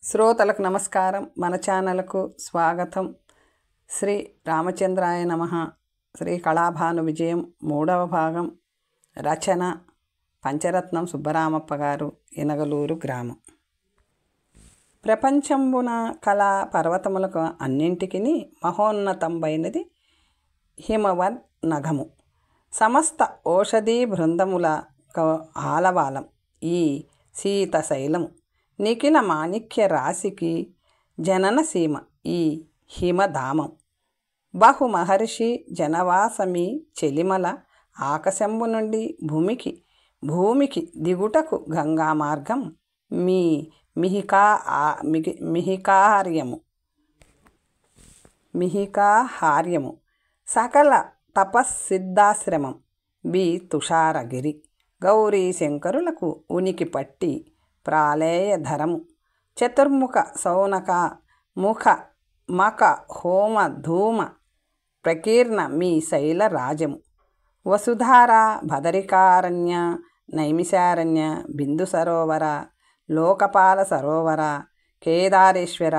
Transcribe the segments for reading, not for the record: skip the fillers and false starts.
శ్రోతలకు నమస్కారం. మన ఛానల్కు స్వాగతం. శ్రీ రామచంద్రాయ నమః. శ్రీ కళాభాను విజయం 3వ భాగం. రచన పంచరత్నం సుబ్బరామప్ప గారు, ఇనగలూరు గ్రామం. ప్రపంచంబున కళా పర్వతములకు అన్నింటికి మహోన్నతంబైనది హిమవద్ నగము. సమస్త ఓషధీ బృందముల ఆలవాలం ఈ శీతశైలము. నిఖిల మాణిక్య రాశికి జననసీమ ఈ హిమధామం. బహుమహర్షి జనవాసమి చెలిమల ఆకాశంబు నుండి భూమికి దిగుటకు గంగా మార్గం మీ మిహికాహార్యము. సకల తపస్సిద్ధాశ్రమం బి తుషారగిరి. గౌరీ శంకరులకు ఉనికి పట్టి ప్రాళేయధరము. చతుర్ముఖ సౌనక ముఖ మక హోమ ధూమ ప్రకీర్ణ మీ శైల రాజము. వసుధార భదరికారణ్య నైమిషారణ్య బిందు సరోవర లోకపాల సరోవర కేదారేశ్వర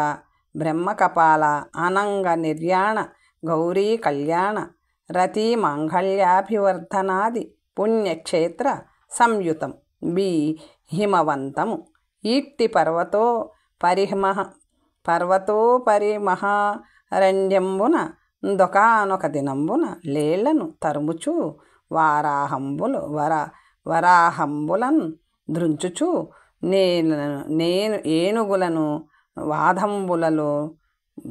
బ్రహ్మకపాల అనంగ నిర్యాణ గౌరీ కళ్యాణ రతి మాంగళ్యాభివర్ధనాది పుణ్యక్షేత్ర సంయుతం బి హిమవంతము. ఈట్టి పరిమహారణ్యంబున దొకానొక దినంబున లేళ్లను తరుముచు వరాహంబులను దృంచుచు నేను ఏనుగులను వాదంబులలో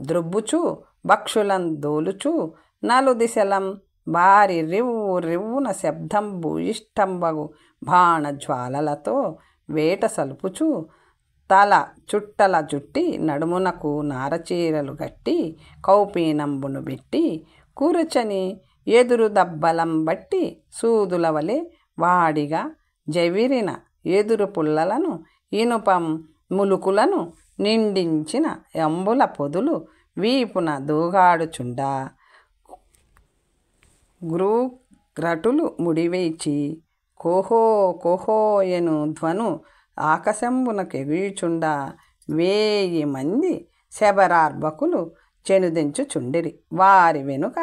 ద్రొబ్బుచు భక్షులను దోలుచు నలుదిశలం భారీ రివ్వున శబ్దం భూయిష్టంబగు బాణజ్వాలలతో వేట సలుపుచు తల చుట్టల జుట్టి నడుమునకు నారచీరలు గట్టి కౌపీనంబును పెట్టి కూర్చని ఎదురు దబ్బలం బట్టి సూదుల వలె వాడిగా జవిరిన ఎదురు పుల్లలను ఇనుపం ములుకులను నిండించిన ఎంబుల పొదులు వీపున దూగాడుచుండా గ్రటులు ముడివేచి కోహో కోహోయను ధ్వను ఆకాశంబునకెగుయుచుండా 1000 మంది శబరార్భకులు చెనుదెంచుచుండిరి. వారి వెనుక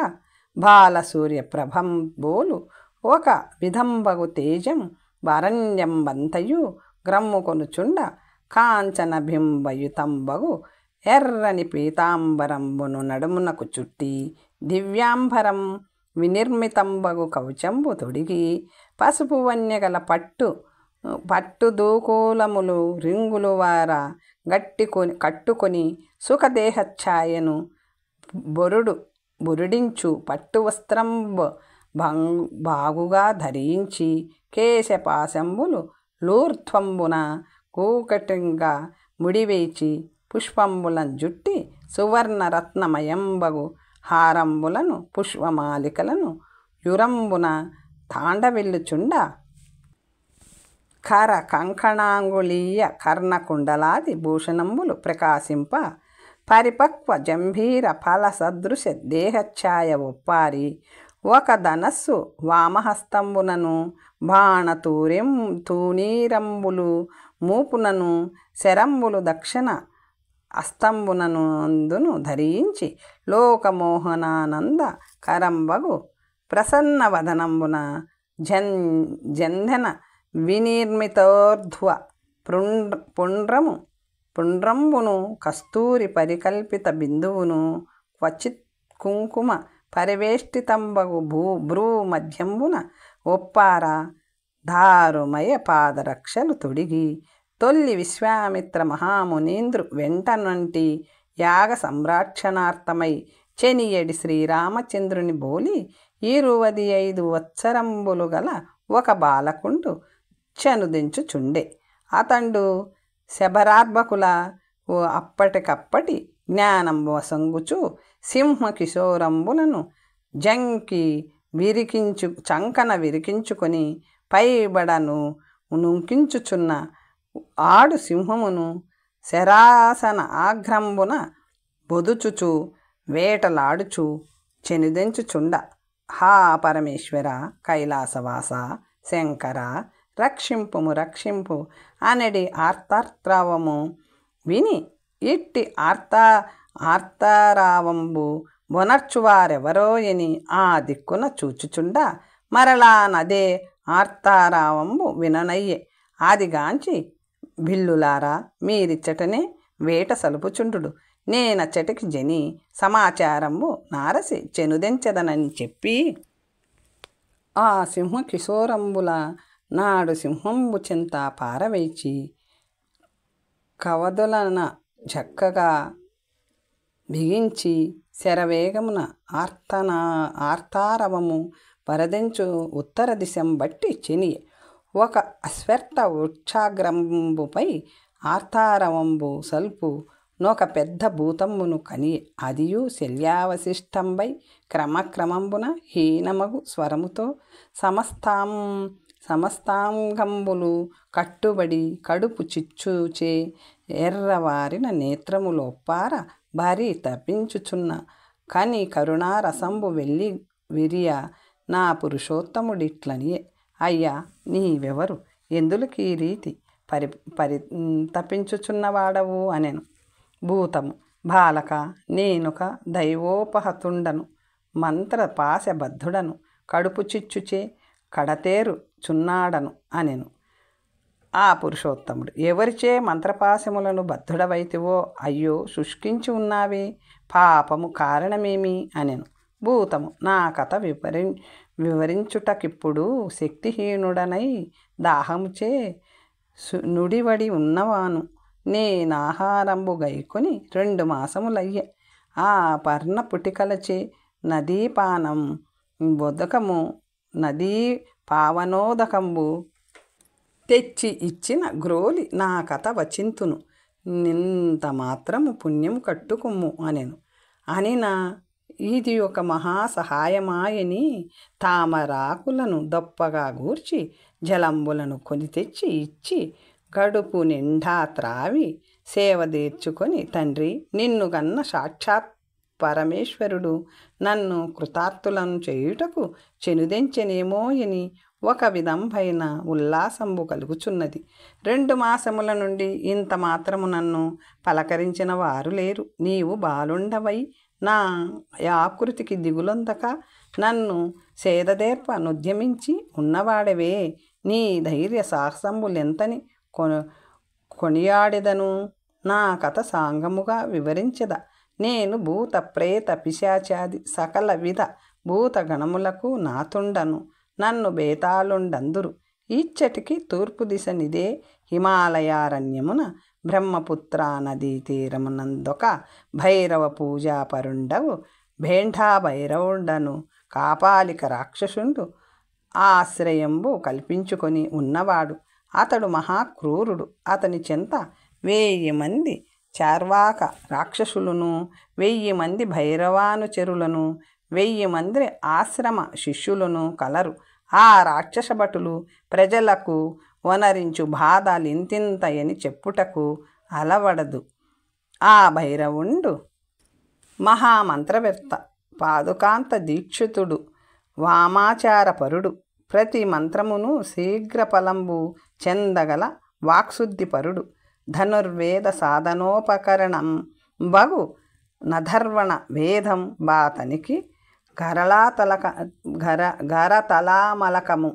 బాలసూర్య ప్రభంబోలు ఒక విధంబగు తేజం వరణ్యంబంతయు గ్రమ్ముకొనుచుండ కాంచన బింబయుతంబగు ఎర్రని పీతాంబరంబును నడుమునకు చుట్టి దివ్యాంబరం వినిర్మితంబగు కవచంబు తొడిగి పసుపు వన్యగల పట్టు దూకూలములు రింగులు వార కట్టుకొని సుఖదేహఛాయను బురుడించు పట్టు వస్త్రంబు బాగుగా ధరించి కేశపాశంబులు లూర్ధ్వంబున కూకటింగా ముడివేచి పుష్పంబులను జుట్టి సువర్ణ రత్నమయంబగు హారంబులను పుష్పమాలికలను యురంబున తాండవిల్లుచుండ కర కంకణాంగుళీయ కర్ణకుండలాది భూషణంబులు ప్రకాశింప పరిపక్వ జంభీర ఫల సదృశ దేహఛాయ ఒప్పారి ఒక ధనస్సు వామహస్తంబునను తూనీరంబులు మూపునను శరంబులు దక్షిణ అస్తంబునందును ధరించి లోకమోహనానంద కరంబగు ప్రసన్న వదనంబున జంధన వినిర్మితోర్ధ్వ పుండ్రంబును కస్తూరి పరికల్పిత బిందువును క్వచిత్ కుంకుమ పరివేష్టితంబగు భ్రూ మధ్యంబున ఒప్పార దారుమయ పాదరక్షలు తొడిగి తొల్లి విశ్వామిత్ర మహామునీంద్రు వెంటనంటి యాగ సంరక్షణార్థమై చెనియడి శ్రీరామచంద్రుని బోలి 25 వత్సరంబులు గల ఒక బాలకుండు చనుదించుచుండే. అతండు శబరార్భకుల అప్పటికప్పటి జ్ఞానం వసంగుచు సింహ కిశోరంబులను చంకన విరికించుకొని పైబడను నుంకించుచున్న ఆడు సింహమును శరాసన ఆగ్రంబున బొదుచుచు వేటలాడుచు చెనుదెంచుచుండ హా పరమేశ్వర కైలాసవాస శంకర రక్షింపుము రక్షింపు అనడి ఆర్తార్త్రవము విని ఇట్టి ఆర్తారావంబు బొనర్చువారెవరో ఎని ఆ దిక్కున చూచుచుండ మరలా నదే ఆర్తారావంబు విననయ్యే. ఆదిగాంచి బిల్లులారా మీరిచ్చటనే వేట సలుపుచుండు, నేనచ్చటికి జని సమాచారంబు నారసి చెనుదెంచెదనని చెప్పి ఆ సింహ కిశోరంబుల నాడు సింహంబు చింత పారవేచి కవదులన చక్కగా బిగించి శరవేగమున ఆర్తారవము పరదెంచు ఉత్తర దిశం బట్టి చెనియే. ఒక అశ్వత్థ వృక్షాగ్రంబుపై ఆర్తారవంబు సల్పు నొక పెద్ద భూతంబును కనియే. అదియు శల్యావశిష్టంబై క్రమక్రమంబున హీనమగు స్వరముతో సమస్తాంగంబులు కట్టుబడి కడుపు చిచ్చుచే ఎర్రవారిన నేత్రములొప్పార భారీ తప్పించుచున్న కని కరుణారసంబు వెళ్ళి విరియ నా పురుషోత్తముడిట్లనియే. అయ్యా నీవెవరు, ఎందులకీ రీతి తప్పించుచున్నవాడవు అనెను. భూతము, బాలక నేనొక దైవోపహతుండను, మంత్రపాశబద్ధుడను, కడుపు చిచ్చుచే కడతేరు చున్నాడను అనెను. ఆ పురుషోత్తముడు, ఎవరిచే మంత్రపాశములను బద్ధుడవైతివో అయ్యో శుష్కించి ఉన్నావే, పాపము కారణమేమి అనెను. భూతము, నా కథ వివరించుటకిప్పుడు శక్తిహీనుడనై దాహముచే నుడివడి ఉన్నవాను. నేనాహారంబు గైకొని 2 మాసములయ్యే. ఆ పర్ణ పుటికలచే నదీపానం బొదకము నదీ పావనోదకంబు తెచ్చి ఇచ్చిన గ్రోలి నా కథ వచింతును, నింత మాత్రము పుణ్యము కట్టుకుమ్ము అనెను. అనిన ఇది ఒక మహాసహాయమాయని తామరాకులను దొప్పగా గూర్చి జలంబులను కొని తెచ్చి ఇచ్చి గడుపు నిండా త్రావి సేవ తీర్చుకొని, తండ్రి నిన్ను గన్న సాక్షాత్ పరమేశ్వరుడు నన్ను కృతార్థులను చేయుటకు చెనుదెంచెనేమోయని ఒక విధంపైన ఉల్లాసంబు కలుగుచున్నది. 2 మాసముల నుండి ఇంత మాత్రము నన్ను పలకరించిన వారు లేరు. నీవు బాలుండవై నా ఆకృతికి దిగులొందక నన్ను సేదదేర్ప నుద్యమించి ఉన్నవాడవే. నీ ధైర్య సాహసంబులెంతని కొనియాడెదను. నా కథ సాంగముగా వివరించెద. నేను భూత ప్రేత పిశాచాది సకల విధ భూతగణములకు నాతుండను, నన్ను బేతాళుండందురు. ఇచ్చటికి తూర్పు దిశ నిదే హిమాలయారణ్యమున బ్రహ్మపుత్ర నదీ తీరమునందొక భైరవ పూజాపరుండవు భేంఢా భైరవుండను కాపాలిక రాక్షసుండు ఆశ్రయంబు కల్పించుకొని ఉన్నవాడు. అతడు మహాక్రూరుడు. అతని చెంత 1000 మంది చార్వాక రాక్షసులను, 1000 మంది భైరవానుచరులను, 1000 మంది ఆశ్రమ శిష్యులను కలరు. ఆ రాక్షస భటులు ప్రజలకు వనరించు బాధలింతింతయని చెప్పుటకు అలవడదు. ఆ భైరవుండు మహామంత్రవేత్త, పాదుకాంత దీక్షితుడు, వామాచారపరుడు, ప్రతి మంత్రమును శీఘ్రఫలంబు చెందగల వాక్శుద్ధిపరుడు, ధనుర్వేద సాధనోపకరణం బగు నధర్వణ వేదం బాతనికి గరతలామలకము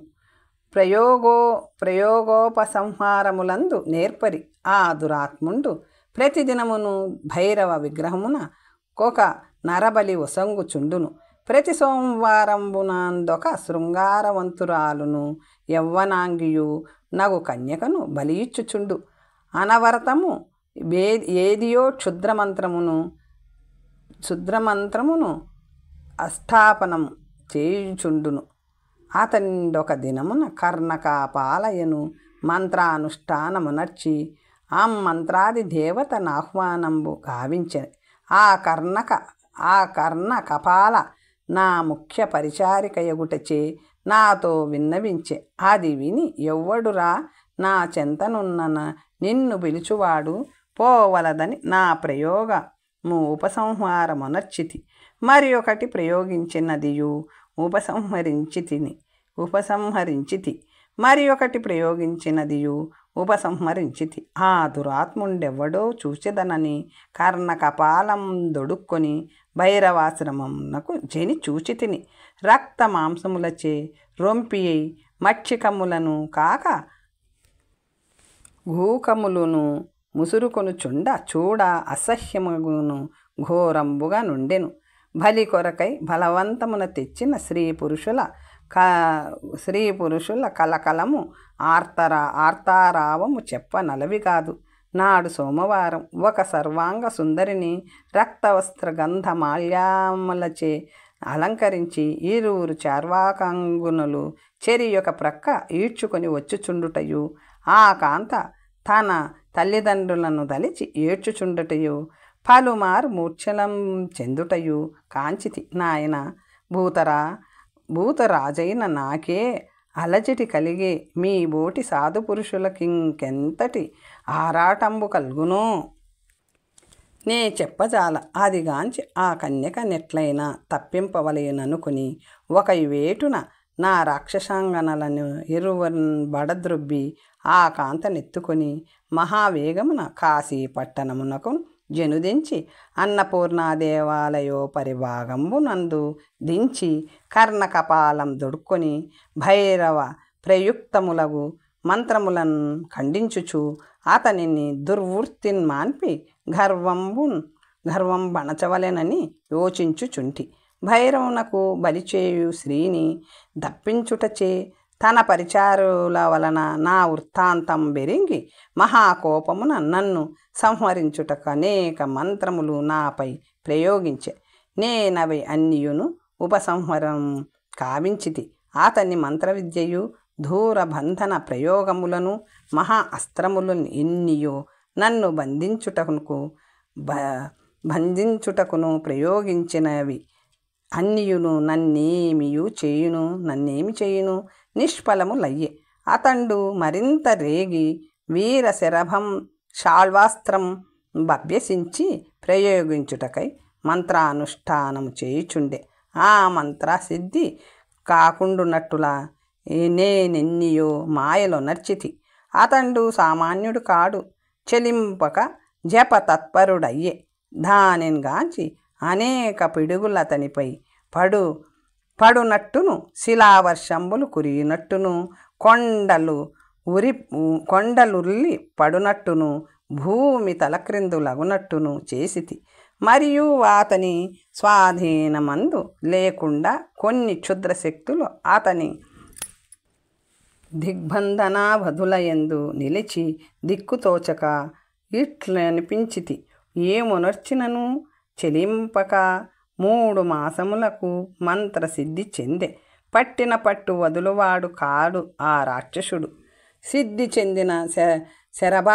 ప్రయోగోపసంహారములందు నేర్పరి. ఆ దురాత్ముండు ప్రతిదినమును భైరవ విగ్రహమున ఒక నరబలి ఒసంగుచుండును. ప్రతి సోమవారంబునందొక శృంగారవంతురాలును యవ్వనాంగియు నగు కన్యకను బలియిచ్చుచుండు. అనవరతము ఏదియో క్షుద్రమంత్రమును అష్టాపనము చేయుచుండును. అతనిండొక దినమున కర్ణకాపాలయను మంత్రానుష్ఠానమునర్చి మంత్రాది దేవతనాహ్వానంబు గావించె. ఆ కర్ణ కపాల నా ముఖ్య పరిచారికయగుటచే నాతో విన్నవించె. అది విని, ఎవ్వడురా నా చెంతనున్న నిన్ను పిలుచువాడు పోవలదని నా ప్రయోగము ఉపసంహారమునర్చితి. మరి ఒకటి ప్రయోగించినదియు ఉపసంహరించి మరి ఒకటి ప్రయోగించినదియు ఉపసంహరించితి. ఆ దురాత్ముండెవ్వడో చూచెదనని కర్ణకపాలం దొడుక్కొని భైరవాశ్రమమునకు జని చూచితిని. రక్త మాంసములచే రొంపి మక్షికములను కాక గూకములను ముసురుకొనుచుండ చూడ అసహ్యమును ఘోరంబుగా నుండెను. బలి కొరకై బలవంతమున తెచ్చిన స్త్రీ పురుషుల కలకలము ఆర్తారావము చెప్పనలవి కాదు. నాడు సోమవారం ఒక సర్వాంగ సుందరిని రక్తవస్త్ర గంధ మాల్యాములచే అలంకరించి ఇరువురు చార్వాకంగునులు చెరి ఒక ప్రక్క ఈడ్చుకొని వచ్చుచుండుటయు, ఆ కాంత తన తల్లిదండ్రులను దలిచి ఏడ్చుచుండుటయు, పలుమారు మూర్ఛలం చెందుటయు కాంచితి. నాయన భూతరాజైన నాకే అలజటి కలిగే మీ బోటి సాధు పురుషులకింకెంతటి ఆరాటంబు కల్గునో నే చెప్పజాల. అదిగాంచి ఆ కన్యక నెట్లయినా తప్పింపవలయననుకుని ఒక వేటున నా రాక్షసాంగనలను బడద్రొబ్బి ఆ కాంతనెత్తుకొని మహావేగమున కాశీ పట్టణమునకు జనుదించి అన్నపూర్ణాదేవాలయో పరిభాగంబునందు దించి కర్ణకపాలం దొడుక్కొని భైరవ ప్రయుక్తములగు మంత్రములను ఖండించుచు అతనిని దుర్వృత్తిన్ మాన్పి గర్వం బణచవలెనని యోచించుచుంటి. భైరవునకు బలిచేయు శ్రీని దప్పించుటచే తన పరిచారుల వలన నా వృత్తాంతం బెరింగి మహాకోపమున నన్ను సంహరించుటకు అనేక మంత్రములు నాపై ప్రయోగించే. నేనవి అన్నియును ఉపసంహరం కావించితి. అతని మంత్రవిద్యయు ధూరబంధన ప్రయోగములను మహా అస్త్రములను ఎన్నియో నన్ను బంధించుటకును ప్రయోగించినవి అన్నియును నన్నేమి చేయును నిష్ఫలములయ్యే. అతండు మరింత రేగి వీరశరభం శాల్వాస్త్రం అభ్యసించి ప్రయోగించుటకై మంత్రానుష్ఠానము చేయుచుండే. ఆ మంత్రసిద్ధి కాకుండునట్టులా నేనెన్నియో మాయలో నర్చితి. అతండు సామాన్యుడు కాడు, చెలింపక జప తత్పరుడయ్యే. దానిని గాంచి అనేక పిడుగులతనిపై పడునట్టును, శిలావర్షంబులు కురియునట్టును, కొండలుర్లి పడునట్టును, భూమి తలక్రిందులగునట్టును చేసితి. మరియు అతని స్వాధీనమందు లేకుండా కొన్ని క్షుద్రశక్తులు అతని దిగ్బంధనావధులయందు నిలిచి దిక్కుతోచక ఇట్లనిపించితి. ఏమునర్చినను చెలింపక 3 మాసములకు మంత్రసిద్ధి చెందే. పట్టిన పట్టు వదులువాడు కాడు ఆ రాక్షసుడు. సిద్ధి చెందిన శరభ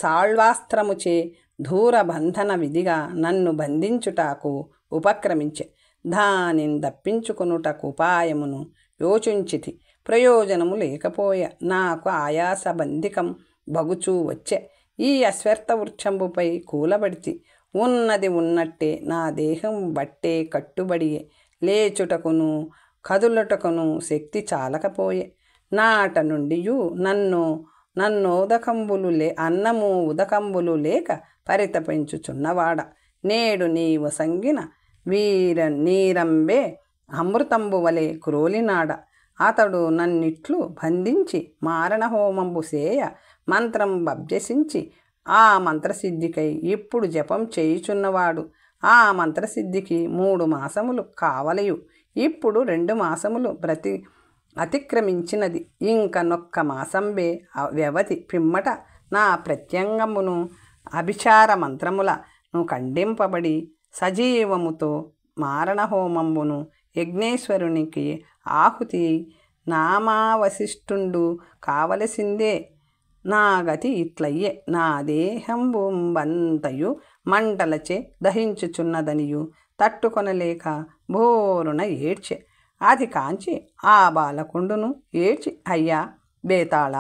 సాళ్వాస్త్రముచే ధూరబంధన విధిగా నన్ను బంధించుటకు ఉపక్రమించే. దానిని దప్పించుకొనుటకు ఉపాయమును యోచించితి. ప్రయోజనము లేకపోయే. నాకు ఆయాసబంధికం బగుచూ వచ్చే. ఈ అశ్వత్థ వృక్షంబుపై కూలబడితి. ఉన్నది ఉన్నట్టే నా దేహం బట్టే కట్టుబడియే. లేచుటకును కదులుటకును శక్తి చాలకపోయే. నాట నుండియు అన్నము ఉదకంబులు లేక పరితపించుచున్నవాడ, నేడు నీవు సంగిన నీరంబే అమృతంబు వలె క్రోలినాడ. అతడు నన్నిట్లు బంధించి మారణహోమంబు సేయ మంత్రం అభ్యసించి ఆ మంత్రసిద్ధికై ఇప్పుడు జపం చేయుచున్నవాడు. ఆ మంత్రసిద్ధికి 3 మాసములు కావలయు. ఇప్పుడు 2 మాసములు అతిక్రమించినది. ఇంకనొక్క మాసంబే వ్యవధి. పిమ్మట నా ప్రత్యంగమును అభిచార మంత్రములను ఖండింపబడి సజీవముతో మారణహోమంబును యజ్ఞేశ్వరునికి ఆహుతి నామావశిష్ఠుండు కావలసిందే. నా గతి ఇట్లయ్యే. నా దేహంబుంబంతయు మంటలచే దహించుచున్నదనియు తట్టుకొనలేక బోరున ఏడ్చె. అది కాంచి ఆ బాలకుండును ఏడ్చి, అయ్యా బేతాళ,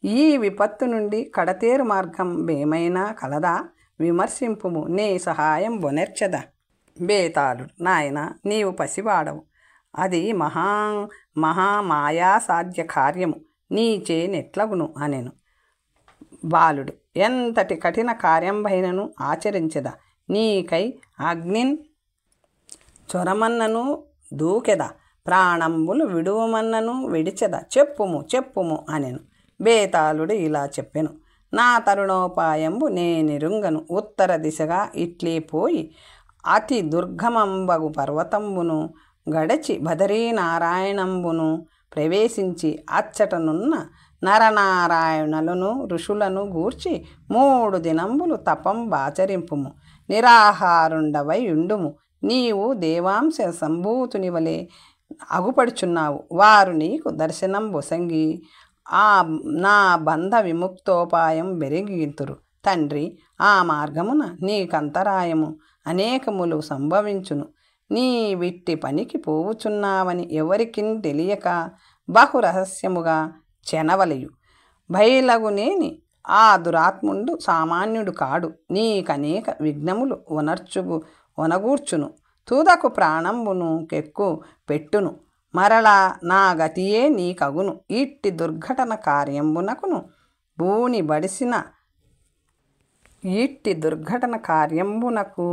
ఈ విపత్తు నుండి కడతేరు మార్గం ఏమైనా కలదా? విమర్శింపుము, నే సహాయం బొనెర్చదా. బేతాళుడు, నాయన, నీవు పసివాడవు. అది మహామాయాసాధ్య కార్యము. నీచే నెట్లగును అనెను. బాలుడు, ఎంతటి కఠిన కార్యంబైనను ఆచరించెదా, నీకై అగ్నిన్ చొరమన్నను దూకెద, ప్రాణంబులు విడువమన్నను విడిచెద, చెప్పుము చెప్పుము అనెను. బేతాళుడు ఇలా చెప్పెను. నా తరుణోపాయంబు నేనిరుంగను. ఉత్తర దిశగా ఇట్లే పోయి అతి దుర్గమంబగు పర్వతంబును గడచి బదరీనారాయణంబును ప్రవేశించి అచ్చటనున్న నరనారాయణులను ఋషులను గూర్చి 3 దినంబులు తపంబాచరింపుము. నిరాహారుండవై ఉండుము. నీవు దేవాంశ సంభూతుని వలె అగుపడుచున్నావు. వారు నీకు దర్శనం బొసంగి నా బంధ విముక్తోపాయం బెరిగింతురు. తండ్రి, ఆ మార్గమున నీకంతరాయము అనేకములు సంభవించును. నీ విట్టి పనికి పోవుచున్నావని ఎవరికిన్ తెలియక బహురహస్యముగా చెనవలయు. భైలగునేని ఆ దురాత్ముండు సామాన్యుడు కాడు. నీకనేక విఘ్నములు ఒనగూర్చును. తుదకు ప్రాణంబును కెక్కు పెట్టును. మరలా నా గతియే నీకగును. ఇట్టి దుర్ఘటన కార్యంబునకును భూని బడిసిన కార్యంబునకు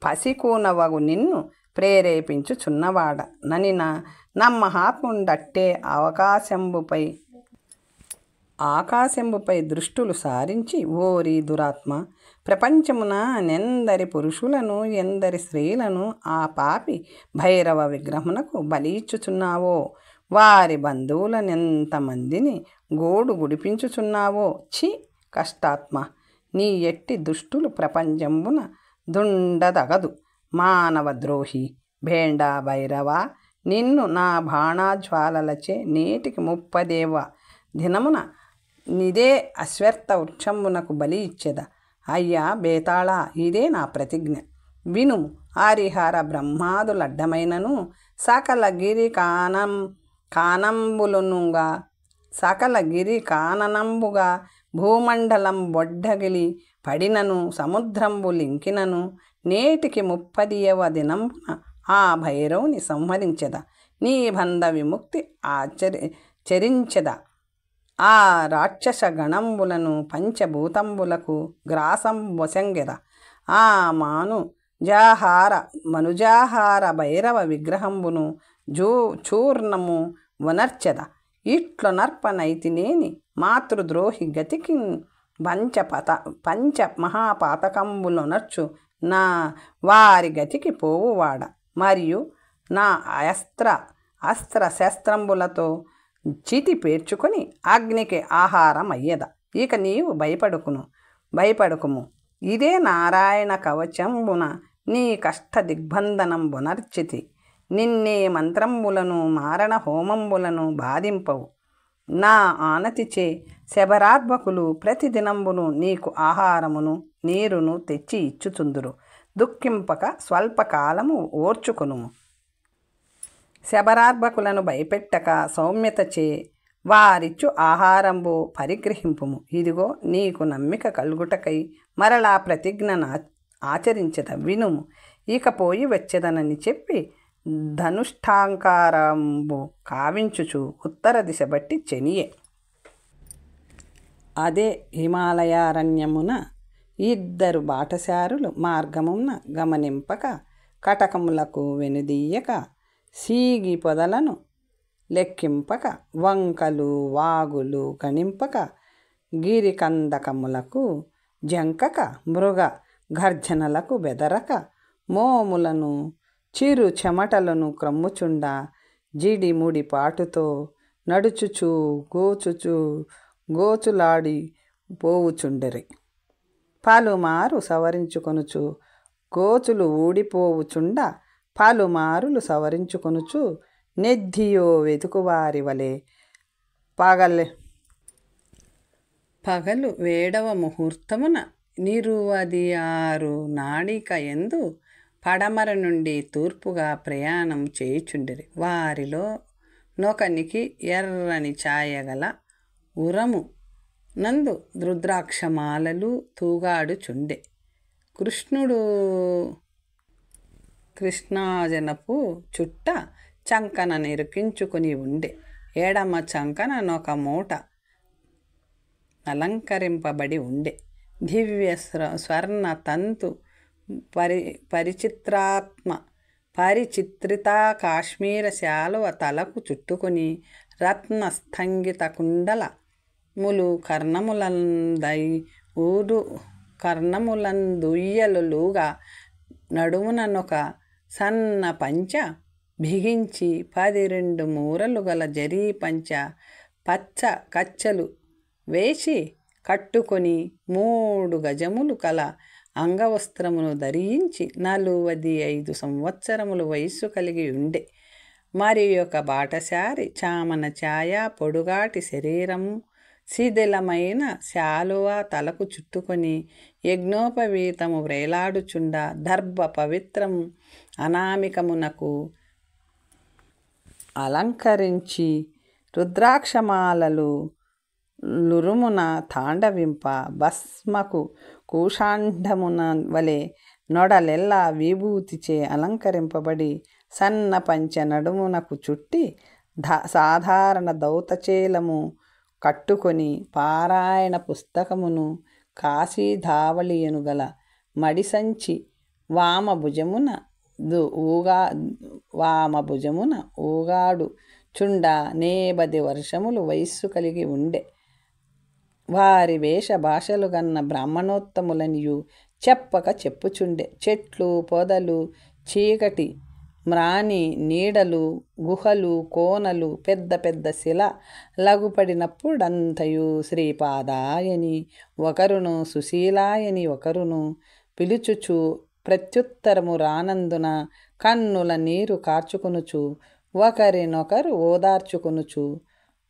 పసికూనవగు నిన్ను ప్రేరేపించుచున్నవాడ ననిన నమ్మహాత్ముండట్టే ఆకాశంబుపై దృష్టులు సారించి, ఓరి దురాత్మ, ప్రపంచమున నెందరి పురుషులను ఎందరి స్త్రీలను ఆ పాపి భైరవ విగ్రహమునకు బలిచ్చుచున్నావో, వారి బంధువులనెంతమందిని గోడు గుడిపించుచున్నావో. ఛీ కష్టాత్మ, నీ ఎట్టి దుష్టులు ప్రపంచంబున దుండదగదు. మానవ ద్రోహి భేండా భైరవ, నిన్ను నా బాణాజ్వాలలచే నేటికి 30వ దినమున నిదే అశ్వత్థ వృక్షంబునకు బలి ఇచ్చెద. అయ్యా బేతాళ, ఇదే నా ప్రతిజ్ఞ. వినుము. ఆరిహార బ్రహ్మాదులడ్డమైనను సకల గిరి కాననంబుగా భూమండలం బొడ్డగిలి పడినను సముద్రంబు లింకినను నేటికి 30వ దినంబున ఆ భైరవుని సంహరించెద. నీ బంధ విముక్తి చరించెద. ఆ రాక్షస గణంబులను పంచభూతంబులకు గ్రాసం వసంగెద. ఆ మనుజాహార భైరవ విగ్రహంబును చూర్ణము వనర్చెద. ఇట్లు నర్పనైతినేని మాతృద్రోహి గతికి పంచ మహాపాతకంబులొనర్చు నా వారి గతికి పోవువాడ. మరియు నా అస్త్ర శస్త్రంబులతో చితి పేర్చుకొని అగ్నికి ఆహారం అయ్యద. ఇక నీవు భయపడుకుము. ఇదే నారాయణ కవచంబున నీ కష్ట దిగ్బంధనంబునర్చితి. నిన్నే మంత్రంబులను మారణ హోమంబులను బాధింపవు. నా ఆనతిచే శబరాత్మకులు ప్రతిదినంబును నీకు ఆహారమును నీరును తెచ్చి ఇచ్చుచుందురు. దుఃఖింపక స్వల్పకాలము ఓర్చుకొనుము. శబరార్భకులను భయపెట్టక సౌమ్యతచే వారిచ్చు ఆహారంబు పరిగ్రహింపుము. ఇదిగో నీకు నమ్మిక కలుగుటకై మరలా ప్రతిజ్ఞను ఆచరించద. వినుము. ఇక పోయి వచ్చేదనని చెప్పి ధనుష్ఠాంకారంబు కావించుచు ఉత్తర దిశ బట్టి చెనియే. అదే హిమాలయారణ్యమున 2 బాటసారులు మార్గమున గమనింపక కటకములకు వెనుదీయక సీగి పొదలను లెక్కింపక వంకలు వాగులు గణింపక గిరికందకములకు జంకక మృగ గర్జనలకు బెదరక మోములను చిరు చెమటలను క్రమ్ముచుండ జిడిముడి పాటుతో నడుచుచూ గోచులాడి పోవుచుండిరి. పలుమారు సవరించుకొనుచు గోచులు ఊడిపోవుచుండ పలుమారులు సవరించుకొనుచు నెద్దియో వెతుకువారి వలె పగలు 7వ ముహూర్తమున 26 నాడిక యందు పడమర నుండి తూర్పుగా ప్రయాణం చేయుచుండిరి. వారిలో నొకనికి ఎర్రని ఛాయగల ఉరము నందు రుద్రాక్షమాలలు తూగాడుచుండె. కృష్ణాజనపు చుట్ట చంకన నిరుకించుకుని ఉండే. ఎడమ చంకన నొక మూట అలంకరింపబడి ఉండే. దివ్య స్వర్ణ తంతు పరిచిత్రిత కాశ్మీర శాలువ తలకు చుట్టుకుని రత్న స్థంగిత కుండలములు కర్ణములందుయ్యలుగా నడుముననొక సన్న పంచ బిగించి 12 మూరలు గల జరీ పంచ పచ్చ కచ్చలు వేసి కట్టుకొని 3 గజములు కల అంగవస్త్రమును ధరించి 45 సంవత్సరములు వయస్సు కలిగి ఉండే. మరి ఒక బాటసారి చామన ఛాయ పొడుగాటి శరీరము శిథిలమైన శాలువ తలకు చుట్టుకొని యజ్ఞోపవీతము వ్రేలాడుచుండ దర్భ పవిత్రము అనామికమునకు అలంకరించి రుద్రాక్షమాలలు లురుమున తాండవింప భస్మకు కూషాండమున వలె నొడలెల్లా విభూతిచే అలంకరింపబడి సన్న పంచ నడుమునకు చుట్టి సాధారణ దౌతచేలము కట్టుకొని పారాయణ పుస్తకమును కాశీధావళియను గల మడిసంచి వామభుజమున ఊగాడు చుండ 18 వర్షములు వయస్సు కలిగి ఉండే. వారి వేష భాషలు గన్న బ్రాహ్మణోత్తములనియు చెప్పక చెప్పుచుండే. చెట్లు పొదలు చీకటి మ్రాని నీడలు గుహలు కోనలు పెద్ద పెద్ద శిల లగుపడినప్పుడంతయు శ్రీపాదాయని ఒకరును సుశీలాయని ఒకరును పిలుచుచు ప్రత్యుత్తరము రానందున కన్నుల నీరు కార్చుకొనుచు ఒకరినొకరు ఓదార్చుకొనుచు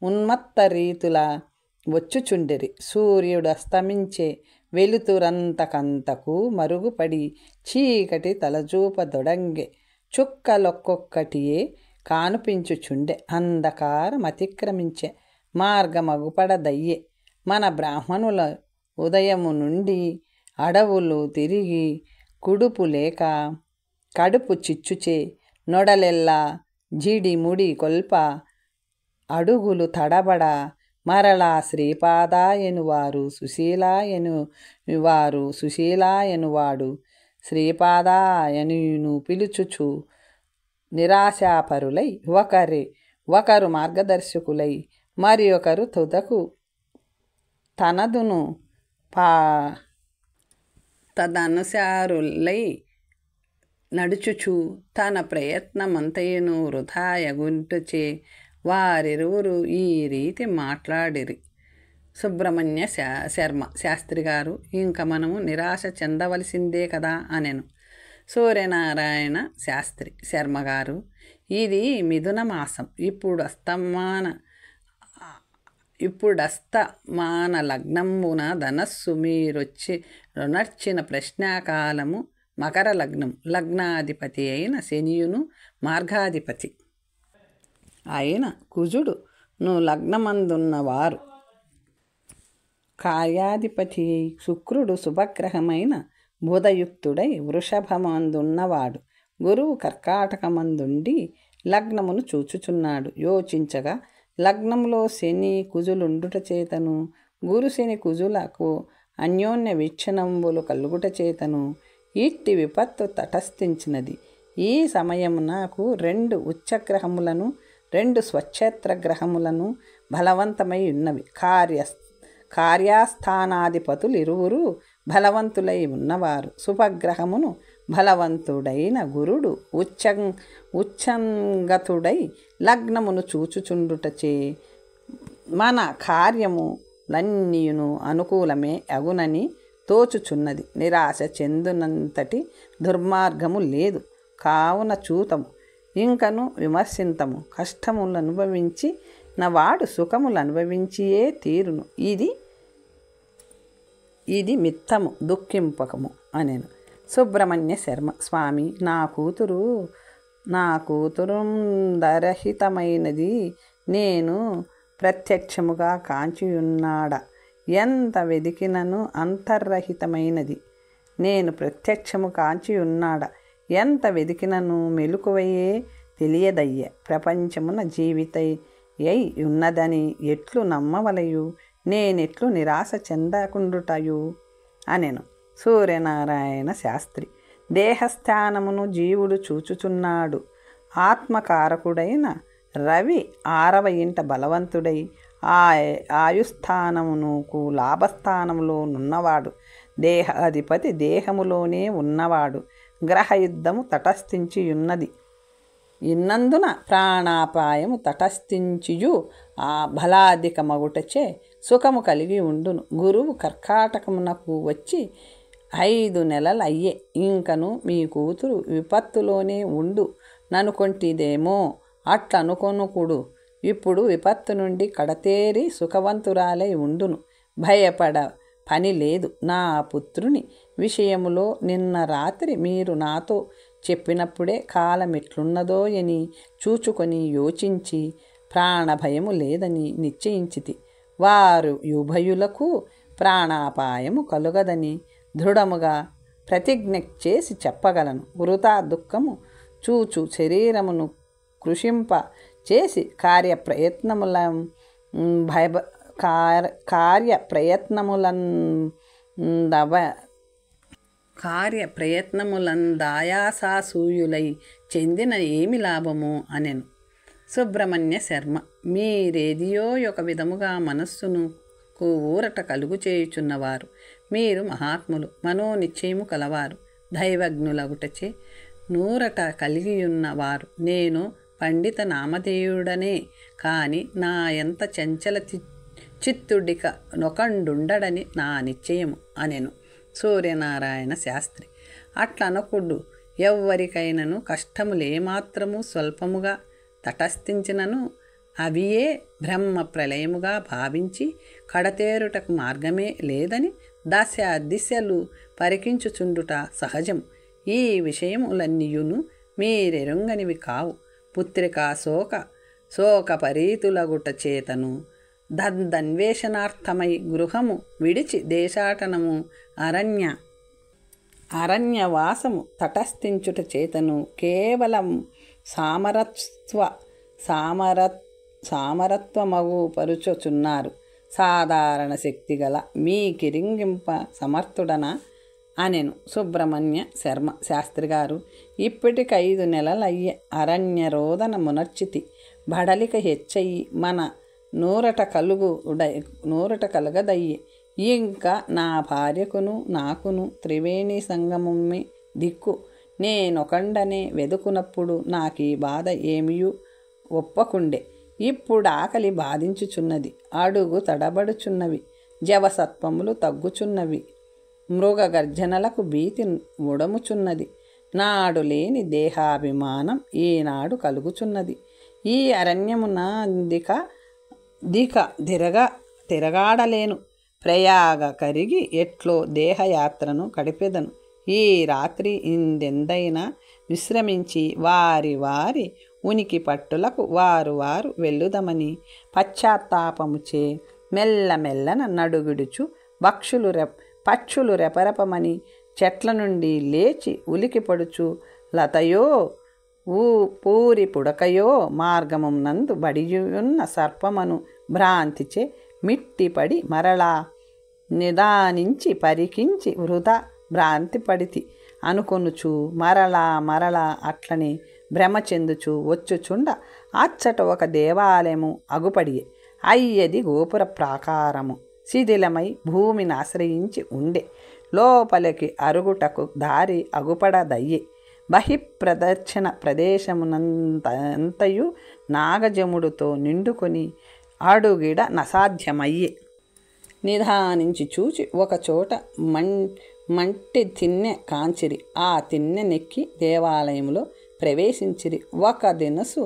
ఉన్మత్త రీతుల వచ్చుచుండిరి. సూర్యుడు అస్తమించే వెలుతురంతకంతకు మరుగుపడి చీకటి తలజూపదొడంగె. చుక్కలొక్కొక్కటియే కానుపించుచుండె. అంధకారం అతిక్రమించే మార్గమగుపడదయ్యే. మన బ్రాహ్మణుల ఉదయము నుండి అడవులు తిరిగి కుడుపు లేక కడుపు చిచ్చుచే నొడలెల్లా జిడి ముడి కొల్ప అడుగులు తడబడ మరలా శ్రీపాదాయనువారు సుశీలాయనువాడు శ్రీపాదాయనును పిలుచుచు నిరాశాపరులై ఒకరు మార్గదర్శకులై మరి ఒకరు తుదకు తదనుసారులై నడుచుచు తన ప్రయత్నమంతయును వృథాయగుంటుచే వారిరువురు ఈ రీతి మాట్లాడిరి. సుబ్రహ్మణ్య శాస్త్రి గారు, ఇంక మనము నిరాశ చెందవలసిందే కదా అనెను. సూర్యనారాయణ శాస్త్రి శర్మగారు, ఇది మిథున మాసం. ఇప్పుడస్తమాన లగ్నంబున ధనస్సు మీరొనర్చిన ప్రశ్నాకాలము మకర లగ్నం. లగ్నాధిపతి అయిన శనియును మార్గాధిపతి అయిన కుజుడు లగ్నమందున్నవారు. కార్యాధిపతి శుక్రుడు శుభగ్రహమైన బుధయుక్తుడై వృషభమందున్నవాడు. గురువు కర్కాటకమందుండి లగ్నమును చూచుచున్నాడు. యోచించగా లగ్నంలో శని కుజులుండుట చేతను గురు శని కుజులకు అన్యోన్య వీక్షణంబులు కలుగుట చేతను ఇట్టి విపత్తు తటస్థించినది. ఈ సమయం నాకు 2 ఉచ్చగ్రహములను 2 స్వక్షేత్ర గ్రహములను బలవంతమై ఉన్నవి. కార్యస్థానాధిపతులు ఇరువురు బలవంతులై ఉన్నవారు. శుభగ్రహమును బలవంతుడైన గురుడు ఉచ్చంగతుడై లగ్నమును చూచుచుండుటచే మన కార్యములన్నీయును అనుకూలమే అగునని తోచుచున్నది. నిరాశ చెందునంతటి దుర్మార్గము లేదు. కావున చూతము, ఇంకను విమర్శింతము. కష్టములు అనుభవించి నవాడు సుఖములు అనుభవించియే తీరును. ఇది మిత్తము, దుఃఖింపకము అనెను. సుబ్రహ్మణ్య శర్మ స్వామి, నా కూతురు దరహితమైనది నేను ప్రత్యక్షముగా కాంచియున్నాడ. ఎంత వెదికినను అంతర్రహితమైనది. నేను ప్రత్యక్షము కాంచియున్నాడ. ఎంత వెదికినను మెలకువయే తెలియదయ్యే. ప్రపంచమున జీవితై ఎయ్ ఉన్నదని ఎట్లు నమ్మవలయు, నేనెట్లు నిరాశ చెందకుండుటయు అనెను సూర్యనారాయణ శాస్త్రి. దేహస్థానమును జీవుడు చూచుచున్నాడు. ఆత్మకారకుడైన రవి 6వ ఇంట బలవంతుడై ఆయుస్థానమునకు లాభస్థానములో నున్నవాడు. దేహాధిపతి దేహములోనే ఉన్నవాడు. గ్రహయుద్ధము తటస్థించియున్నది. ఇన్నందున ప్రాణాపాయము తటస్థించియు ఆ బలాధిక మగుటచే సుఖము కలిగి ఉండును. గురువు కర్కాటకమునకు వచ్చి 5 నెలలయ్యే. ఇంకను మీ కూతురు విపత్తులోనే ఉండు ననుకొంటిదేమో, అట్లనుకొనుకుడు. ఇప్పుడు విపత్తు నుండి కడతేరి సుఖవంతురాలై ఉండును. భయపడ పని లేదు. నా పుత్రుని విషయములో నిన్న రాత్రి మీరు నాతో చెప్పినప్పుడే కాలం ఎట్లున్నదో అని చూచుకొని యోచించి ప్రాణభయము లేదని నిశ్చయించితి. వారు ఉభయులకు ప్రాణాపాయము కలుగదని దృఢముగా ప్రతిజ్ఞ చేసి చెప్పగలను. వృథా దుఃఖము చూచు శరీరమును కృషింప చేసి కార్యప్రయత్నములందాయాసాసూయులై చెందిన ఏమి లాభము అనెను సుబ్రహ్మణ్య శర్మ. మీరేదియో ఒక విధముగా మనస్సును ఊరట కలుగు చేయుచున్నవారు. మీరు మహాత్ములు, మనోనిశ్చయము కలవారు, దైవజ్ఞులగుటచే నూరట కలిగియున్నవారు. నేను పండిత నామధేయుడనే కాని నా ఎంత చంచల చిత్తుడిక నొకండుండడని నా నిశ్చయము అనెను సూర్యనారాయణ శాస్త్రి. అట్లనకుడు ఎవ్వరికైనను కష్టములేమాత్రము స్వల్పముగా తటస్థించినను అవియే బ్రహ్మ ప్రళయముగా భావించి కడతేరుటకు మార్గమే లేదని దశ దిశలు పరికించుచుండుట సహజము. ఈ విషయములన్నీయును మీరెరుంగనివి కావు. పుత్రికా శోకపరీతులగుట చేతను దద్దన్వేషణార్థమై గృహము విడిచి దేశాటనము అరణ్యవాసము తటస్థించుట చేతను కేవలం సామరత్వమగు పరుచుచున్నారు. సాధారణ శక్తి గల మీ కిరింగింప సమర్థుడనా అనెను సుబ్రహ్మణ్య శర్మ శాస్త్రి గారు. ఇప్పటికి 5 నెలలయ్యే. అరణ్య రోదన మునర్చితి. బడలిక హెచ్చయి మన నూరట కలుగదయ్యే. ఇంకా నా భార్యకును నాకును త్రివేణి సంగమమే దిక్కు. నేనొకండనే వెదుకునప్పుడు నాకీ బాధ ఏమియూ ఒప్పకుండే. ఇప్పుడు ఆకలి బాధించుచున్నది. అడుగు తడబడుచున్నవి. జవసత్వములు తగ్గుచున్నవి. మృగ గర్జనలకు భీతి ఉడముచున్నది. నాడు లేని దేహాభిమానం ఈనాడు కలుగుచున్నది. ఈ అరణ్యమున తిరగాడలేను. ప్రయాగ కరిగి ఎట్లో దేహయాత్రను గడిపెదను. ఈ రాత్రి ఇందెందైనా విశ్రమించి వారి ఉనికి పట్టులకు వారు వెళ్ళుదమని పశ్చాత్తాపముచే మెల్లమెల్లన నడుగుడుచు పక్షులు రెపరెపమని చెట్ల నుండి లేచి ఉలికిపడుచు లతయో పూరి పుడకయో మార్గమునందు బడియున్న సర్పమను భ్రాంతిచే మిట్టిపడి మరలా నిదానించి పరికించి వృధా భ్రాంతి పడితి అనుకొనుచు మరలా అట్లనే భ్రమ చెందుచు వచ్చుచుండ అచ్చట ఒక దేవాలయము అగుపడియే. అయ్యది గోపుర ప్రాకారము శిథిలమై భూమిని ఆశ్రయించి ఉండే. లోపలికి అరుగుటకు దారి అగుపడదయ్యే. బహిప్రదర్శన ప్రదేశమునంతయు నాగజముడుతో నిండుకొని అడుగిడ నసాధ్యమయ్యే. నిదానించి చూచి ఒకచోట మట్టి తిన్నె కాంచిరి. ఆ తిన్నె నెక్కి దేవాలయంలో ప్రవేశించిరి. ఒక దినసు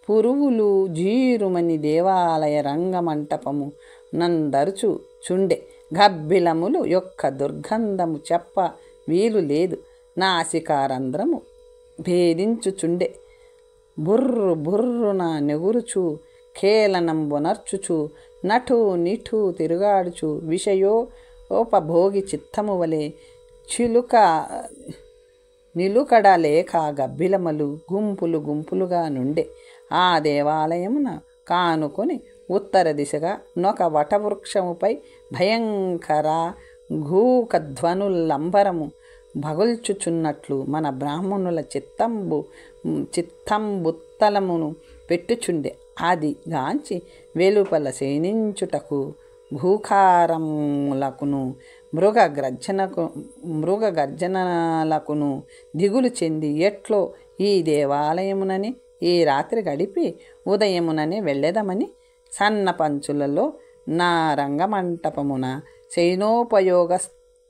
పురువులు జీరుమని దేవాలయ రంగమంటపము నందరుచు చుండె. గబ్బిలములు యొక్క దుర్గంధము చెప్ప వీలు లేదు. నాసికారంధ్రము భేదించుచుండె. బుర్రున నెగురుచు కేలనంబునర్చుచు నటు నిఠు తిరుగాడుచు విషయోపభోగి చిత్తము వలె నిలుకడ లేక గబ్బిలములు గుంపులుగా నుండే. ఆ దేవాలయమున కానుకొని ఉత్తర దిశగా నొక వటవృక్షముపై భయంకర ఘూకధ్వనులంబరము భగుల్చుచున్నట్లు మన బ్రాహ్మణుల చిత్తంబుత్తలమును పెట్టుచుండే. అది గాంచి వెలుపల శయనించుటకు భూకారములకును మృగగర్జనలకును దిగులు చెంది ఎట్లో ఈ దేవాలయమునని ఈ రాత్రి గడిపి ఉదయమునని వెళ్ళెదమని సన్న పంచులలో నా రంగమంటపమున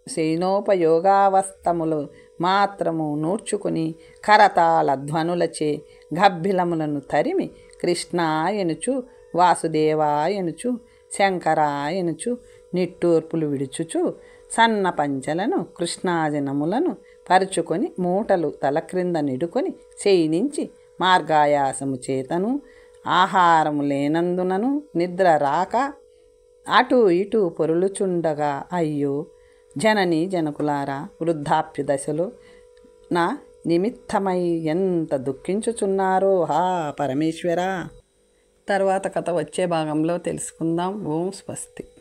శయనోపయోగావస్తములు మాత్రము నూర్చుకుని కరతాళ ధ్వనులచే గబ్బిలములను తరిమి కృష్ణాయనుచు వాసుదేవాయనుచు శంకరాయనుచు నిట్టూర్పులు విడుచుచు సన్న పంచలను కృష్ణాజనములను పరుచుకొని మూటలు తల క్రింద నిడుకొని శయనించి మార్గాయాసము చేతను ఆహారము లేనందునను నిద్ర రాక అటు ఇటు పొరులుచుండగా అయ్యో జనని జనకులారా, వృద్ధాప్య దశలో నా నిమిత్తమై ఎంత దుఃఖించుచున్నారో హా పరమేశ్వరా. తర్వాత కథ వచ్చే భాగంలో తెలుసుకుందాం. ఓం స్వస్తి.